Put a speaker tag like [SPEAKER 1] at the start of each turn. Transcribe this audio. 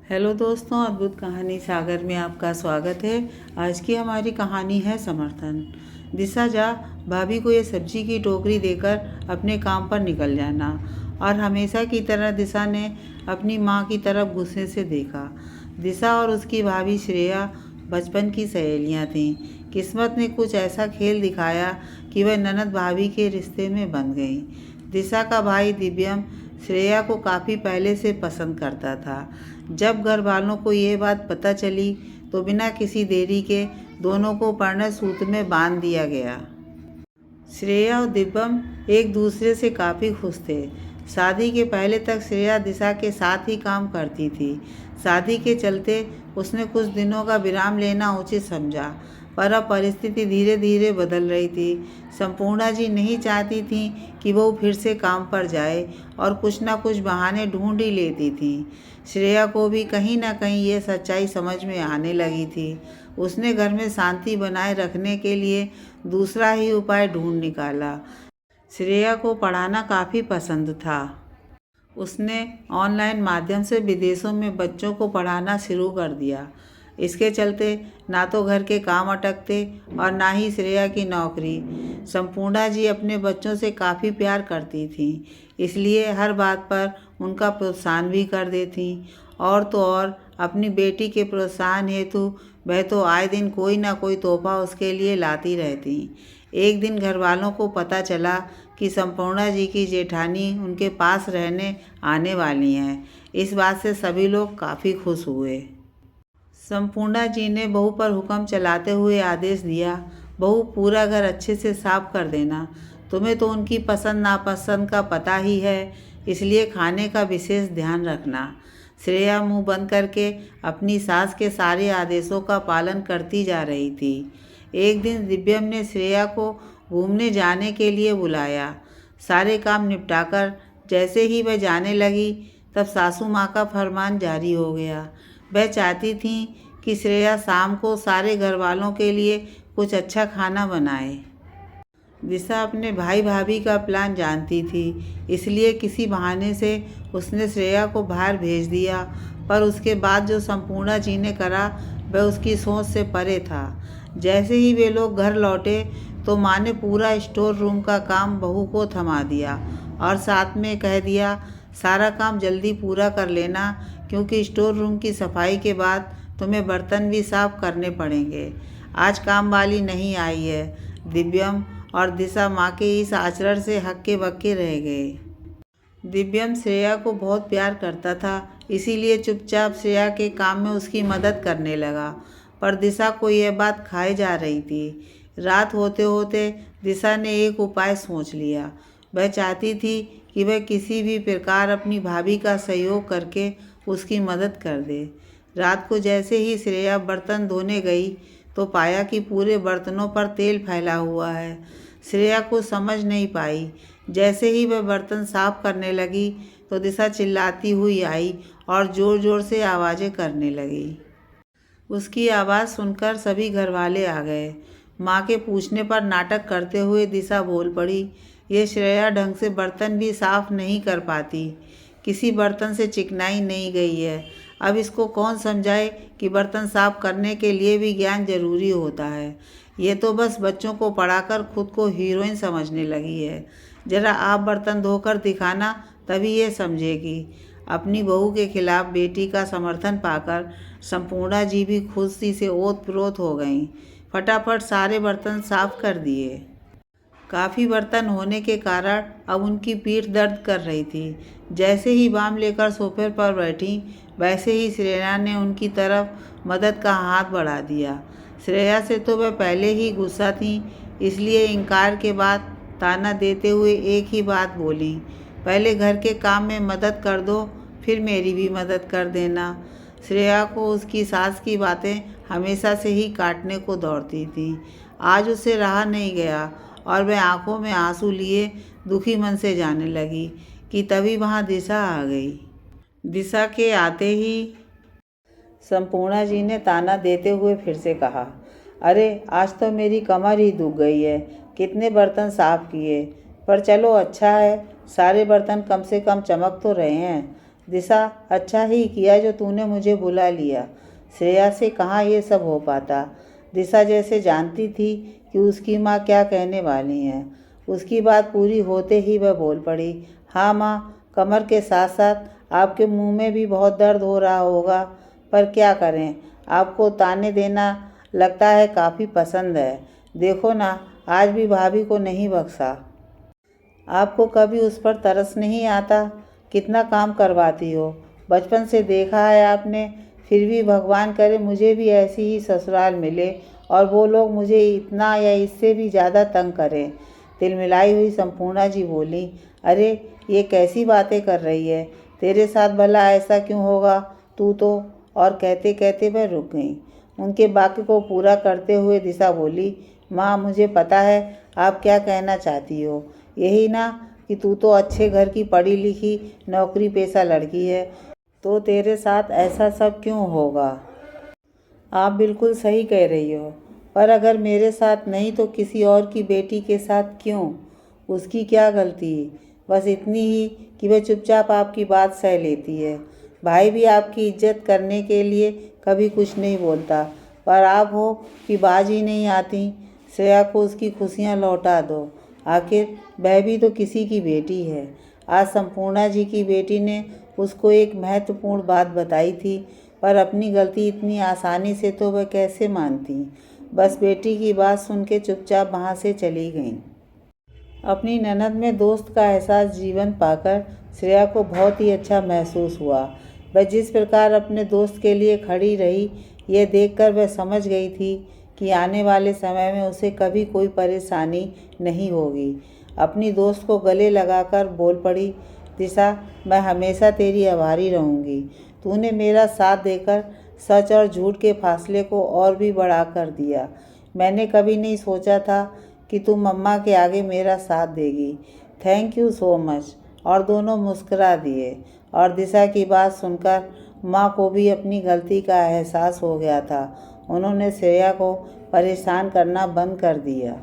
[SPEAKER 1] Hello दोस्तों, अद्भुत कहानी सागर में आपका स्वागत है। आज की हमारी कहानी है समर्थन। दिशा जा भाभी को ये सब्जी की टोकरी देकर अपने काम पर निकल जाना। और हमेशा की तरह दिशा ने अपनी माँ की तरफ गुस्से से देखा। दिशा और उसकी भाभी श्रेया बचपन की सहेलियाँ थीं। किस्मत ने कुछ ऐसा खेल दिखाया कि वह ननद भाभी के रिश्ते में बन गई। दिशा का भाई दिव्यम श्रेया को काफ़ी पहले से पसंद करता था। जब घर वालों को ये बात पता चली तो बिना किसी देरी के दोनों को परिणय सूत्र में बांध दिया गया। श्रेया और दिव्यम एक दूसरे से काफ़ी खुश थे। शादी के पहले तक श्रेया दिशा के साथ ही काम करती थी। शादी के चलते उसने कुछ दिनों का विराम लेना उचित समझा, पर अब परिस्थिति धीरे धीरे बदल रही थी। संपूर्णा जी नहीं चाहती थी कि वो फिर से काम पर जाए और कुछ ना कुछ बहाने ढूंढ ही लेती थी। श्रेया को भी कहीं ना कहीं ये सच्चाई समझ में आने लगी थी। उसने घर में शांति बनाए रखने के लिए दूसरा ही उपाय ढूंढ निकाला। श्रेया को पढ़ाना काफ़ी पसंद था। उसने ऑनलाइन माध्यम से विदेशों में बच्चों को पढ़ाना शुरू कर दिया। इसके चलते ना तो घर के काम अटकते और ना ही श्रेया की नौकरी। संपूर्णा जी अपने बच्चों से काफ़ी प्यार करती थीं, इसलिए हर बात पर उनका प्रोत्साहन भी कर देती। और तो और अपनी बेटी के प्रोत्साहन हेतु वह तो आए दिन कोई ना कोई तोहफा उसके लिए लाती रहती। एक दिन घर वालों को पता चला कि संपूर्णा जी की जेठानी उनके पास रहने आने वाली हैं। इस बात से सभी लोग काफ़ी खुश हुए। संपूर्णा जी ने बहू पर हुक्म चलाते हुए आदेश दिया, बहू पूरा घर अच्छे से साफ कर देना। तुम्हें तो उनकी पसंद नापसंद का पता ही है, इसलिए खाने का विशेष ध्यान रखना। श्रेया मुंह बंद करके अपनी सास के सारे आदेशों का पालन करती जा रही थी। एक दिन दिव्यम ने श्रेया को घूमने जाने के लिए बुलाया। सारे काम निपटाकर जैसे ही वह जाने लगी तब सासू माँ का फरमान जारी हो गया। वह चाहती थी कि श्रेया शाम को सारे घर वालों के लिए कुछ अच्छा खाना बनाए। दिशा अपने भाई भाभी का प्लान जानती थी, इसलिए किसी बहाने से उसने श्रेया को बाहर भेज दिया। पर उसके बाद जो संपूर्णा जी ने करा वह उसकी सोच से परे था। जैसे ही वे लोग घर लौटे तो माँ ने पूरा स्टोर रूम का काम बहू को थमा दिया और साथ में कह दिया, सारा काम जल्दी पूरा कर लेना, क्योंकि स्टोर रूम की सफाई के बाद तुम्हें बर्तन भी साफ करने पड़ेंगे। आज काम वाली नहीं आई है। दिव्यम और दिशा माँ के इस आचरण से हक्के बक्के रह गए। दिव्यम श्रेया को बहुत प्यार करता था, इसीलिए चुपचाप श्रेया के काम में उसकी मदद करने लगा। पर दिशा को यह बात खाए जा रही थी। रात होते होते दिशा ने एक उपाय सोच लिया। वह चाहती थी कि वह किसी भी प्रकार अपनी भाभी का सहयोग करके उसकी मदद कर दे। रात को जैसे ही श्रेया बर्तन धोने गई तो पाया कि पूरे बर्तनों पर तेल फैला हुआ है। श्रेया को समझ नहीं पाई। जैसे ही वह बर्तन साफ करने लगी तो दिशा चिल्लाती हुई आई और ज़ोर ज़ोर से आवाज़ें करने लगी। उसकी आवाज़ सुनकर सभी घरवाले आ गए। माँ के पूछने पर नाटक करते हुए दिशा बोल पड़ी, ये श्रेया ढंग से बर्तन भी साफ नहीं कर पाती। किसी बर्तन से चिकनाई नहीं गई है। अब इसको कौन समझाए कि बर्तन साफ करने के लिए भी ज्ञान जरूरी होता है। ये तो बस बच्चों को पढ़ाकर खुद को हीरोइन समझने लगी है। ज़रा आप बर्तन धोकर दिखाना, तभी ये समझेगी। अपनी बहू के खिलाफ बेटी का समर्थन पाकर संपूर्णा जी भी खुशी से ओत-प्रोत हो गईं। फटाफट सारे बर्तन साफ कर दिए। काफ़ी बर्तन होने के कारण अब उनकी पीठ दर्द कर रही थी। जैसे ही बाम लेकर सोफे पर बैठी, वैसे ही श्रेया ने उनकी तरफ मदद का हाथ बढ़ा दिया। श्रेया से तो वह पहले ही गुस्सा थी, इसलिए इनकार के बाद ताना देते हुए एक ही बात बोली, पहले घर के काम में मदद कर दो, फिर मेरी भी मदद कर देना। श्रेया को उसकी सास की बातें हमेशा से ही काटने को दौड़ती थी। आज उसे रहा नहीं गया और वह आंखों में आंसू लिए दुखी मन से जाने लगी कि तभी वहाँ दिशा आ गई। दिशा के आते ही संपूर्णा जी ने ताना देते हुए फिर से कहा, अरे आज तो मेरी कमर ही दुख गई है। कितने बर्तन साफ किए, पर चलो अच्छा है, सारे बर्तन कम से कम चमक तो रहे हैं। दिशा, अच्छा ही किया जो तूने मुझे बुला लिया। श्रेया से कहाँ ये सब हो पाता। दिशा जैसे जानती थी कि उसकी माँ क्या कहने वाली हैं। उसकी बात पूरी होते ही वह बोल पड़ी, हाँ माँ, कमर के साथ साथ आपके मुंह में भी बहुत दर्द हो रहा होगा, पर क्या करें, आपको ताने देना लगता है काफ़ी पसंद है। देखो ना, आज भी भाभी को नहीं बख्शा। आपको कभी उस पर तरस नहीं आता? कितना काम करवाती हो, बचपन से देखा है आपने। फिर भी भगवान करे मुझे भी ऐसी ही ससुराल मिले और वो लोग मुझे इतना या इससे भी ज़्यादा तंग करें। तिलमिलाई हुई संपूर्णा जी बोली, अरे ये कैसी बातें कर रही है, तेरे साथ भला ऐसा क्यों होगा, तू तो। और कहते कहते वह रुक गई। उनके वाक्य को पूरा करते हुए दिशा बोली, माँ, मुझे पता है आप क्या कहना चाहती हो। यही ना कि तू तो अच्छे घर की पढ़ी लिखी नौकरी पेशा लड़की है, तो तेरे साथ ऐसा सब क्यों होगा। आप बिल्कुल सही कह रही हो, पर अगर मेरे साथ नहीं तो किसी और की बेटी के साथ क्यों। उसकी क्या गलती, बस इतनी ही कि वह चुपचाप आपकी बात सह लेती है। भाई भी आपकी इज्जत करने के लिए कभी कुछ नहीं बोलता, पर आप हो कि बाज ही नहीं आती। श्रेया को उसकी खुशियाँ लौटा दो, आखिर वह भी तो किसी की बेटी है। आज संपूर्णा जी की बेटी ने उसको एक महत्वपूर्ण बात बताई थी, पर अपनी गलती इतनी आसानी से तो वह कैसे मानती। बस बेटी की बात सुन के चुपचाप वहाँ से चली गईं। अपनी ननद में दोस्त का एहसास जीवन पाकर श्रेया को बहुत ही अच्छा महसूस हुआ। वह जिस प्रकार अपने दोस्त के लिए खड़ी रही, यह देखकर वह समझ गई थी कि आने वाले समय में उसे कभी कोई परेशानी नहीं होगी। अपनी दोस्त को गले लगाकर बोल पड़ी, दिशा, मैं हमेशा तेरी आभारी रहूँगी। तूने मेरा साथ देकर सच और झूठ के फासले को और भी बढ़ा कर दिया। मैंने कभी नहीं सोचा था कि तू मम्मा के आगे मेरा साथ देगी। Thank you so much. और दोनों मुस्कुरा दिए। और दिशा की बात सुनकर माँ को भी अपनी गलती का एहसास हो गया था। उन्होंने श्रेया को परेशान करना बंद कर दिया।